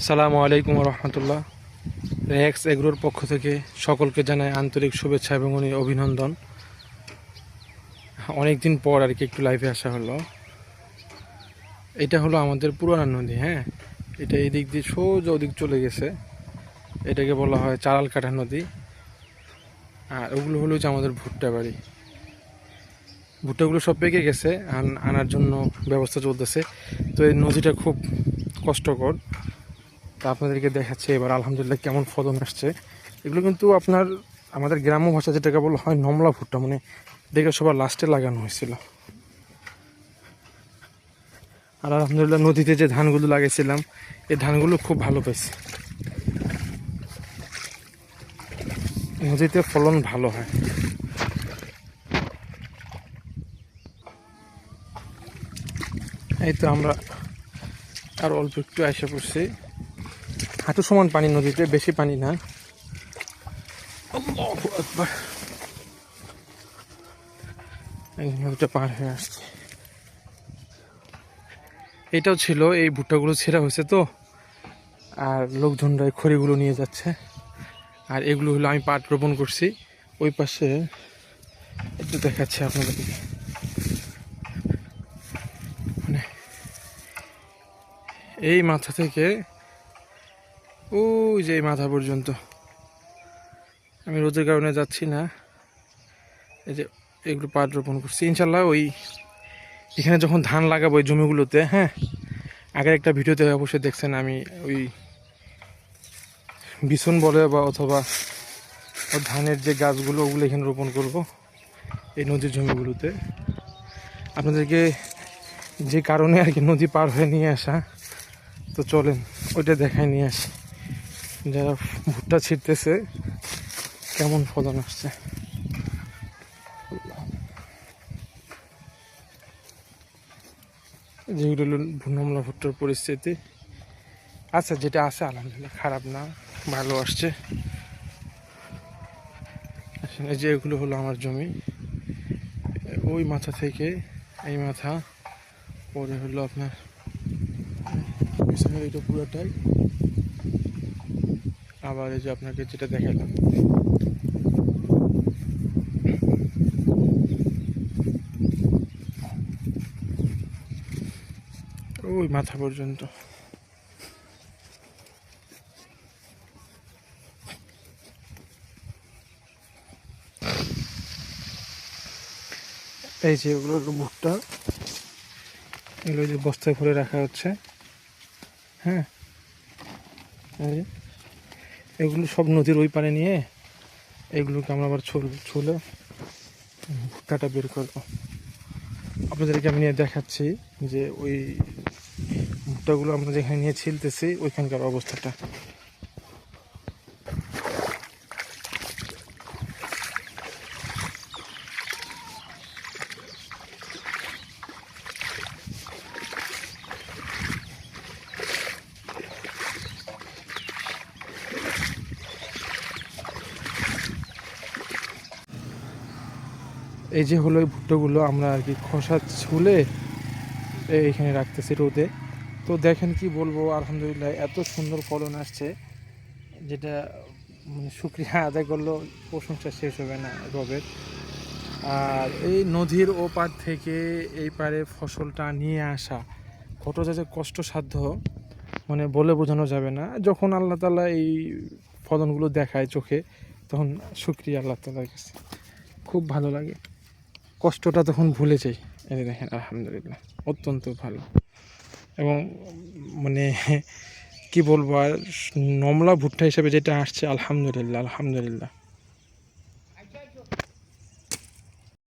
আসসালামু আলাইকুম রহমতুল্লাহ। রেক্স এগ্রোর পক্ষ থেকে সকলকে জানাই আন্তরিক শুভেচ্ছা এবং অভিনন্দন। অনেক দিন পর আর কি একটু লাইভে আসা হলো। এটা হলো আমাদের পুরানা নদী। হ্যাঁ, এটা এই দিক দিয়ে সোজা ওদিক চলে গেছে। এটাকে বলা হয় চারাল কাটা নদী। আর ওগুলো হলো যে আমাদের ভুট্টা বাড়ি। ভুট্টাগুলো সব পেকে গেছে, আনার জন্য ব্যবস্থা চলতেছে। তো এই নদীটা খুব কষ্টকর। তা আপনাদেরকে দেখাচ্ছে এবার আলহামদুলিল্লাহ কেমন ফলন আসছে। এগুলো কিন্তু আপনার আমাদের গ্রাম্য ভাষা যেটাকে বলা হয় নমলা ভুট্টা, মানে দেখে সবার লাস্টে লাগানো হয়েছিল। আর আলহামদুলিল্লাহ নদীতে যে ধানগুলো লাগিয়েছিলাম এই ধানগুলো খুব ভালো পাইছে। নদীতে ফলন ভালো হয়। এই তো আমরা আর অল্প একটু এসে পড়ছি। হাঁটু সমান পানি নদীতে, বেশি পানি না। আল্লাহু আকবার। এই নদীটা পার হয়ে আসছে। এটাও ছিল, এই ভুট্টাগুলো ছেঁড়া হয়েছে তো, আর লোকজনরা এই খড়িগুলো নিয়ে যাচ্ছে। আর এগুলো হলো আমি পাট রোপণ করছি ওই পাশে। একটু দেখাচ্ছি আপনাদেরকে, মানে এই মাথা থেকে ওই যে এই মাথা পর্যন্ত। আমি রোদের কারণে যাচ্ছি না। এই যে এগুলো পাট রোপণ করছি ইনশাল্লাহ। ওই এখানে যখন ধান লাগাবো ওই জমিগুলোতে, হ্যাঁ, আগের একটা ভিডিওতে অবশ্যই দেখছেন আমি ওই বিছন বলে বা অথবা ধানের যে গাছগুলো ওগুলো এখানে রোপণ করব এই নদীর জমিগুলোতে। আপনাদেরকে যে কারণে আর কি নদী পার হয়ে নিয়ে আসা, তো চলেন ওইটা দেখায় নিয়ে আসি। যারা ভুট্টা ছিঁড়তেছে কেমন ফলন আসছে। যেগুলো হলো নমলা ভুট্টার পরিস্থিতি। আচ্ছা, যেটা আছে আলহামদুলিল্লাহ খারাপ না, ভালো আসছে। এই যে এগুলো হলো আমার জমি, ওই মাথা থেকে এই মাথা, পরে হলো আপনার পিছনের এটা পুরোটাই। আবার এই যে আপনাকে যেটা দেখালাম ওই মাথা পর্যন্ত। এই যে এগুলো ভুট্টা, এগুলো যে বস্তায় ভরে রাখা হচ্ছে। হ্যাঁ, এগুলো সব নদীর ওই পারে নিয়ে এগুলোকে আমরা আবার ছুলে ভুট্টাটা বের করবো। আপনাদেরকে আমি নিয়ে দেখাচ্ছি যে ওই ভুট্টাগুলো আমরা যেখানে নিয়ে ছিলতেছি ওইখানকার অবস্থাটা। এই যে হলো এই ভুট্টাগুলো আমরা আর কি খোসা ছুলে এইখানে রাখতেছি রোদে। তো দেখেন কি বলবো, আলহামদুলিল্লাহ এত সুন্দর ফলন আসছে, যেটা মানে শুকরিয়া আদায় করলেও প্রশংসা শেষ হবে না রবের। আর এই নদীর ও পার থেকে এই পারে ফসলটা নিয়ে আসা কতটা যে কষ্টসাধ্য মানে বলে বোঝানো যাবে না। যখন আল্লাহ তাআলা এই ফলনগুলো দেখায় চোখে, তখন শুকরিয়া আল্লাহ তাআলার কাছে, খুব ভালো লাগে। কষ্টটা তখন ভুলে যাই। এই দেখেন আলহামদুলিল্লাহ অত্যন্ত ভালো। এবং মানে কি বলবো আর, নমলা ভুট্টা হিসেবে যেটা আসছে আলহামদুলিল্লাহ আলহামদুলিল্লাহ।